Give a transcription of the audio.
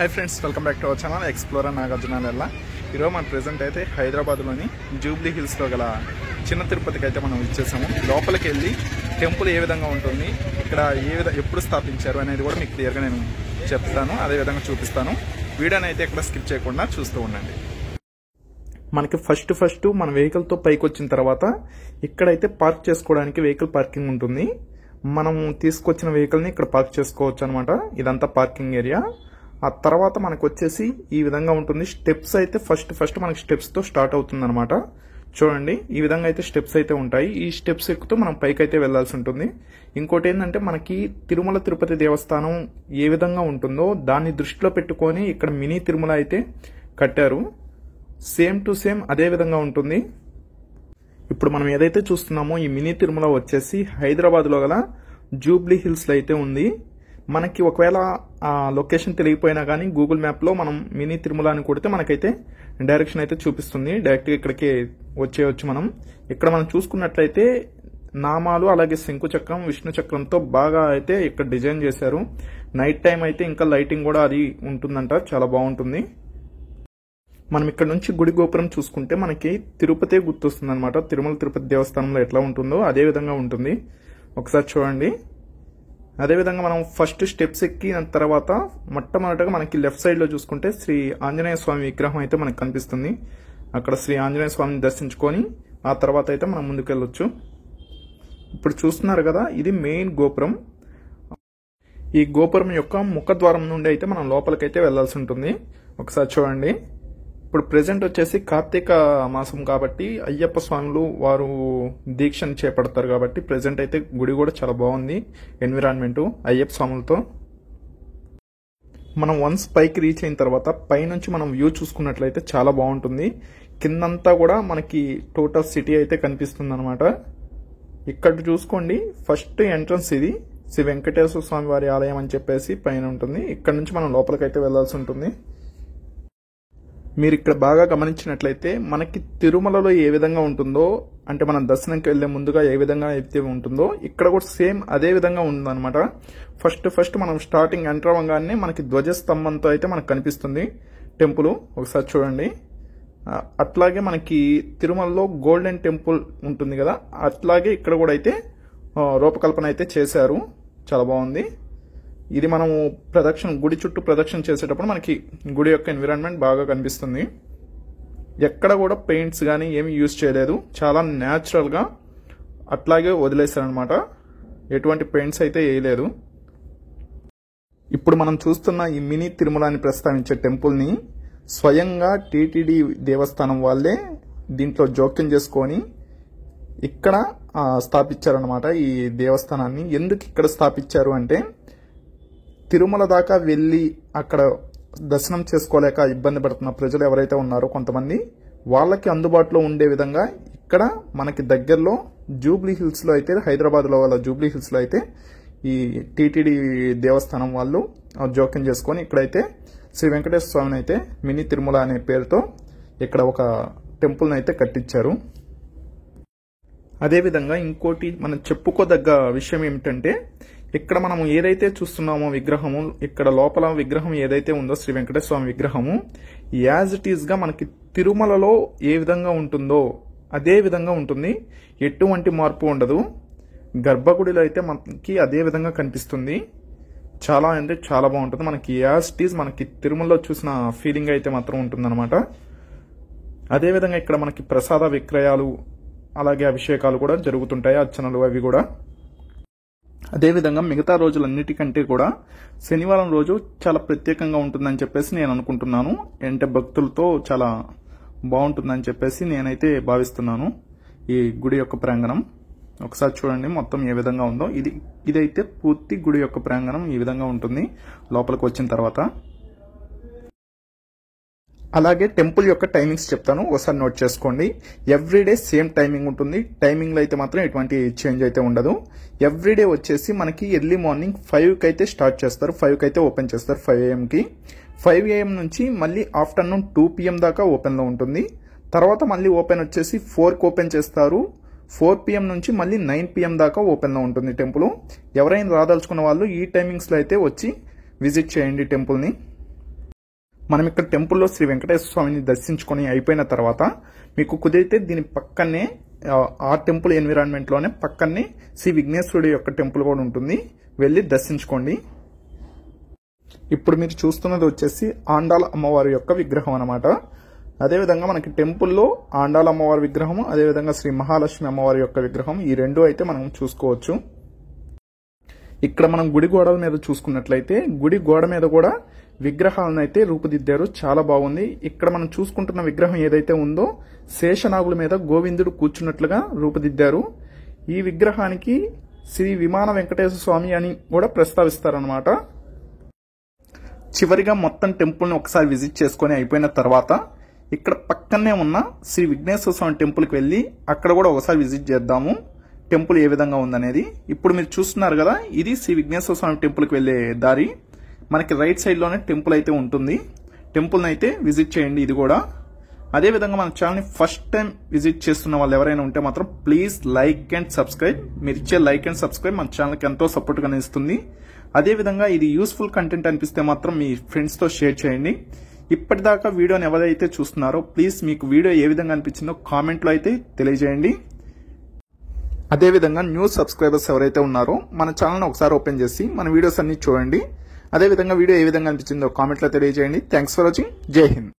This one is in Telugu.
High friends welcome back to our channel explorer Nagarjun नेल्ला मन प्रेजेंट అయితే హైదరాబాద్లోని జూబ్లీ హిల్స్ లో గల చిన్న తిరుపతికి అయితే మనం వచ్చేసాము। లోపలికి వెళ్ళి టెంపుల్ ఏ విధంగా ఉంటుంది, ఇక్కడ ఎప్పుడు స్థాపించారు అనేది కూడా మీకు క్లియర్ గా నేను చెప్తాను, అదే విధంగా చూపిస్తాను। వీడియోని అయితే ఎక్కడ స్కిప్ చేయకుండా చూస్తూ ఉండండి। మనకి ఫస్ట్ మన వెహికల్ తో పైకి వచ్చిన తర్వాత ఇక్కడైతే పార్క్ చేసుకోవడానికి వెహికల్ పార్కింగ్ ఉంటుంది। మనం తీసుకొచ్చిన వెహికల్ ని ఇక్కడ పార్క్ చేసుకోవచ్చు అన్నమాట। ఇదంతా పార్కింగ్ ఏరియా। ఆ తర్వాత మనకు వచ్చేసి ఈ విధంగా ఉంటుంది। స్టెప్స్ అయితే ఫస్ట్ మనకి స్టెప్స్ తో స్టార్ట్ అవుతుంది అన్నమాట। చూడండి ఈ విధంగా అయితే స్టెప్స్ అయితే ఉంటాయి। ఈ స్టెప్స్ ఎక్కుతూ మనం పైకి అయితే వెళ్లాల్సి ఉంటుంది। ఇంకోటి ఏంటంటే మనకి తిరుమల తిరుపతి దేవస్థానం ఏ విధంగా ఉంటుందో దాన్ని దృష్టిలో పెట్టుకొని ఇక్కడ మినీ తిరుమల అయితే కట్టారు। సేమ్ టు సేమ్ అదే విధంగా ఉంటుంది। ఇప్పుడు మనం ఏదైతే చూస్తున్నామో ఈ మినీ తిరుమల వచ్చేసి హైదరాబాద్ లో గల జూబ్లీ హిల్స్ లో అయితే ఉంది। మనకి ఒకవేళ ఆ లొకేషన్ తెలియపోయినా కానీ గూగుల్ మ్యాప్ లో మనం మినీ తిరుమల అని కొడితే మనకైతే డైరెక్షన్ అయితే చూపిస్తుంది, డైరెక్ట్ గా ఇక్కడికి వచ్చేయచ్చు। మనం ఇక్కడ మనం చూసుకున్నట్లయితే నామాలు అలాగే శంకు చక్రం విష్ణు చక్రంతో బాగా అయితే ఇక్కడ డిజైన్ చేశారు। నైట్ టైం అయితే ఇంకా లైటింగ్ కూడా అది ఉంటుందంట, చాలా బాగుంటుంది। మనం ఇక్కడ నుంచి గుడి గోపురం చూసుకుంటే మనకి తిరుపతి గుర్తొస్తుంది అనమాట। తిరుమల తిరుపతి దేవస్థానంలో ఎట్లా ఉంటుందో అదే విధంగా ఉంటుంది, ఒకసారి చూడండి। అదే విధంగా మనం ఫస్ట్ స్టెప్స్ ఎక్కిన తర్వాత మొట్టమొదటగా మనకి లెఫ్ట్ సైడ్ లో చూసుకుంటే శ్రీ ఆంజనేయ స్వామి విగ్రహం అయితే మనకు కనిపిస్తుంది। అక్కడ శ్రీ ఆంజనేయ స్వామిని దర్శించుకొని ఆ తర్వాత అయితే మనం ముందుకు వెళ్ళొచ్చు। ఇప్పుడు చూస్తున్నారు కదా, ఇది మెయిన్ గోపురం। ఈ గోపురం యొక్క ముఖద్వారం నుండి అయితే మనం లోపలికైతే వెళ్లాల్సి ఉంటుంది, ఒకసారి చూడండి। ఇప్పుడు ప్రెసెంట్ వచ్చేసి కార్తీక మాసం కాబట్టి అయ్యప్ప స్వాములు వారు దీక్షను చేపడతారు కాబట్టి ప్రెసెంట్ అయితే గుడి కూడా చాలా బాగుంది ఎన్విరాన్మెంట్ అయ్యప్ప స్వాములతో। మనం వన్స్ పైకి రీచ్ అయిన తర్వాత పైనుంచి మనం వ్యూ చూసుకున్నట్లయితే చాలా బాగుంటుంది। కిందంతా కూడా మనకి టోటల్ సిటీ అయితే కనిపిస్తుంది అనమాట। ఇక్కడ చూసుకోండి, ఫస్ట్ ఎంట్రన్స్ ఇది శ్రీ వెంకటేశ్వర స్వామి వారి ఆలయం అని చెప్పేసి పైన ఉంటుంది। ఇక్కడ నుంచి మనం లోపలికైతే వెళ్లాల్సి ఉంటుంది। మీరు ఇక్కడ బాగా గమనించినట్లయితే మనకి తిరుమలలో ఏ విధంగా ఉంటుందో, అంటే మనం దర్శనంకి వెళ్లే ముందుగా ఏ విధంగా అయితే ఉంటుందో ఇక్కడ కూడా సేమ్ అదే విధంగా ఉందన్నమాట। ఫస్ట్ మనం స్టార్టింగ్ ఎంటర్ అవ్వగానే మనకి ధ్వజస్తంభంతో అయితే మనకు కనిపిస్తుంది టెంపుల్, ఒకసారి చూడండి। అట్లాగే మనకి తిరుమలలో గోల్డెన్ టెంపుల్ ఉంటుంది కదా, అట్లాగే ఇక్కడ కూడా అయితే రూపకల్పన అయితే చేశారు, చాలా బాగుంది। ఇది మనము గుడి చుట్టూ ప్రదక్షిణ చేసేటప్పుడు మనకి గుడి యొక్క ఎన్విరాన్మెంట్ బాగా కనిపిస్తుంది। ఎక్కడ కూడా పెయింట్స్ కానీ ఏమి యూజ్ చేయలేదు, చాలా న్యాచురల్ గా అట్లాగే వదిలేశారనమాట, ఎటువంటి పెయింట్స్ అయితే వేయలేదు। ఇప్పుడు మనం చూస్తున్న ఈ మినీ తిరుమల అని ప్రస్తావించే టెంపుల్ ని స్వయంగా టీటీడీ దేవస్థానం వాళ్ళే దీంట్లో జోక్యం చేసుకొని ఇక్కడ స్థాపించారనమాట ఈ దేవస్థానాన్ని। ఎందుకు ఇక్కడ స్థాపించారు అంటే తిరుమల దాకా వెళ్లి అక్కడ దర్శనం చేసుకోలేక ఇబ్బంది పడుతున్న ప్రజలు ఎవరైతే ఉన్నారో కొంతమంది, వాళ్ళకి అందుబాటులో ఉండే విధంగా ఇక్కడ మనకి దగ్గరలో జూబ్లీ హిల్స్ లో అయితే హైదరాబాద్ లో గల జూబ్లీ హిల్స్ లో అయితే ఈ టీటీడీ దేవస్థానం వాళ్ళు జోక్యం చేసుకొని ఇక్కడైతే శ్రీ వెంకటేశ్వర స్వామిని అయితే మినీ తిరుమల అనే పేరుతో ఇక్కడ ఒక టెంపుల్ అయితే కట్టించారు। అదేవిధంగా ఇంకోటి మనం చెప్పుకోదగ్గ విషయం ఏమిటంటే ఇక్కడ మనం ఏదైతే చూస్తున్నామో విగ్రహము, ఇక్కడ లోపల విగ్రహం ఏదైతే ఉందో శ్రీ వెంకటేశ్వర స్వామి విగ్రహము యాజ్ ఇట్ ఈస్ గా మనకి తిరుమలలో ఏ విధంగా ఉంటుందో అదే విధంగా ఉంటుంది, ఎటువంటి మార్పు ఉండదు। గర్భగుడిలో అయితే మనకి అదే విధంగా కనిపిస్తుంది, చాలా అంటే చాలా బాగుంటుంది। మనకి యాజ్ ఇట్ ఈస్ మనకి తిరుమలలో చూసిన ఫీలింగ్ అయితే మాత్రం ఉంటుందన్నమాట। అదేవిధంగా ఇక్కడ మనకి ప్రసాద విక్రయాలు అలాగే అభిషేకాలు కూడా జరుగుతుంటాయి, అర్చనలు అవి కూడా। అదేవిధంగా మిగతా రోజులన్నిటికంటే కూడా శనివారం రోజు చాలా ప్రత్యేకంగా ఉంటుందని చెప్పేసి నేను అనుకుంటున్నాను, అంటే భక్తులతో చాలా బాగుంటుందని చెప్పేసి నేనైతే భావిస్తున్నాను। ఈ గుడి యొక్క ప్రాంగణం ఒకసారి చూడండి మొత్తం ఏ విధంగా ఉందో, ఇదైతే పూర్తి గుడి యొక్క ప్రాంగణం ఈ విధంగా ఉంటుంది లోపలికి వచ్చిన తర్వాత। అలాగే టెంపుల్ యొక్క టైమింగ్స్ చెప్తాను, ఒకసారి నోట్ చేసుకోండి। ఎవ్రీడే సేమ్ టైమింగ్ ఉంటుంది, టైమింగ్ లో అయితే మాత్రం ఎటువంటి చేంజ్ అయితే ఉండదు। ఎవ్రీడే వచ్చేసి మనకి ఎర్లీ మార్నింగ్ 5 కి అయితే స్టార్ట్ చేస్తారు, 5 కి అయితే ఓపెన్ చేస్తారు 5 AM కి। 5 AM నుంచి మళ్ళీ ఆఫ్టర్నూన్ 2 PM దాకా ఓపెన్ లో ఉంటుంది। తర్వాత మళ్ళీ ఓపెన్ వచ్చేసి 4 కి ఓపెన్ చేస్తారు, 4 PM నుంచి మళ్ళీ 9 PM దాకా ఓపెన్ లో ఉంటుంది టెంపుల్। ఎవరైనా రాదలుచుకున్న వాళ్ళు ఈ టైమింగ్స్ లో అయితే వచ్చి విజిట్ చేయండి టెంపుల్ ని। మనం ఇక్కడ టెంపుల్లో శ్రీ వెంకటేశ్వర స్వామిని దర్శించుకొని అయిపోయిన తర్వాత మీకు కుదిరితే దీని పక్కనే ఆ టెంపుల్ ఎన్విరాన్మెంట్ లోనే పక్కనే శ్రీ విఘ్నేశ్వరుడి యొక్క టెంపుల్ కూడా ఉంటుంది, వెళ్లి దర్శించుకోండి. ఇప్పుడు మీరు చూస్తున్నది వచ్చేసి ఆండాల అమ్మవారి యొక్క విగ్రహం అన్నమాట. అదేవిధంగా మనకి టెంపుల్లో ఆండాల అమ్మవారి విగ్రహం, అదేవిధంగా శ్రీ మహాలక్ష్మి అమ్మవారి యొక్క విగ్రహం, ఈ రెండు అయితే మనం చూసుకోవచ్చు. ఇక్కడ మనం గుడి గోడల మీద చూసుకున్నట్లయితే గుడి గోడ మీద కూడా విగ్రహాలను అయితే రూపుదిద్దారు, చాలా బాగుంది. ఇక్కడ మనం చూసుకుంటున్న విగ్రహం ఏదైతే ఉందో శేషనాగుల మీద గోవిందుడు కూర్చున్నట్లుగా రూపుదిద్దారు. ఈ విగ్రహానికి శ్రీ విమాన వెంకటేశ్వర స్వామి అని కూడా ప్రస్తావిస్తారనమాట. చివరిగా మొత్తం టెంపుల్ ని ఒకసారి విజిట్ చేసుకుని అయిపోయిన తర్వాత ఇక్కడ పక్కనే ఉన్న శ్రీ విఘ్నేశ్వర స్వామి టెంపుల్ కి వెళ్లి అక్కడ కూడా ఒకసారి విజిట్ చేద్దాము, టెంపుల్ ఏ విధంగా ఉందనేది. ఇప్పుడు మీరు చూస్తున్నారు కదా, ఇది శ్రీ విఘ్నేశ్వర స్వామి టెంపుల్ కి వెళ్లే దారి. మనకి రైట్ సైడ్ లోనే టెంపుల్ అయితే ఉంటుంది, టెంపుల్ అయితే విజిట్ చేయండి. ఇది కూడా అదేవిధంగా మన ఛానల్ ని ఫస్ట్ టైం విజిట్ చేస్తున్న వాళ్ళు ఎవరైనా ఉంటే మాత్రం ప్లీజ్ లైక్ అండ్ సబ్స్క్రైబ్. మీరు ఇచ్చే లైక్ అండ్ సబ్స్క్రైబ్ మన ఛానల్ కి ఎంతో సపోర్ట్ గా ఇస్తుంది. అదేవిధంగా ఇది యూస్ఫుల్ కంటెంట్ అనిపిస్తే మాత్రం మీ ఫ్రెండ్స్ తో షేర్ చేయండి. ఇప్పటిదాకా వీడియోని ఎవరైతే చూస్తున్నారో ప్లీజ్ మీకు వీడియో ఏ విధంగా అనిపించిందో కామెంట్ లో అయితే తెలియజేయండి. అదేవిధంగా న్యూ సబ్స్క్రైబర్స్ ఎవరైతే ఉన్నారో మన ఛానల్ ఒకసారి ఓపెన్ చేసి మన వీడియోస్ అన్ని చూడండి. అదేవిధంగా వీడియో ఏ విధంగా అనిపించిందో కామెంట్ లో తెలియజేయండి. Thanks for watching. జై హింద్.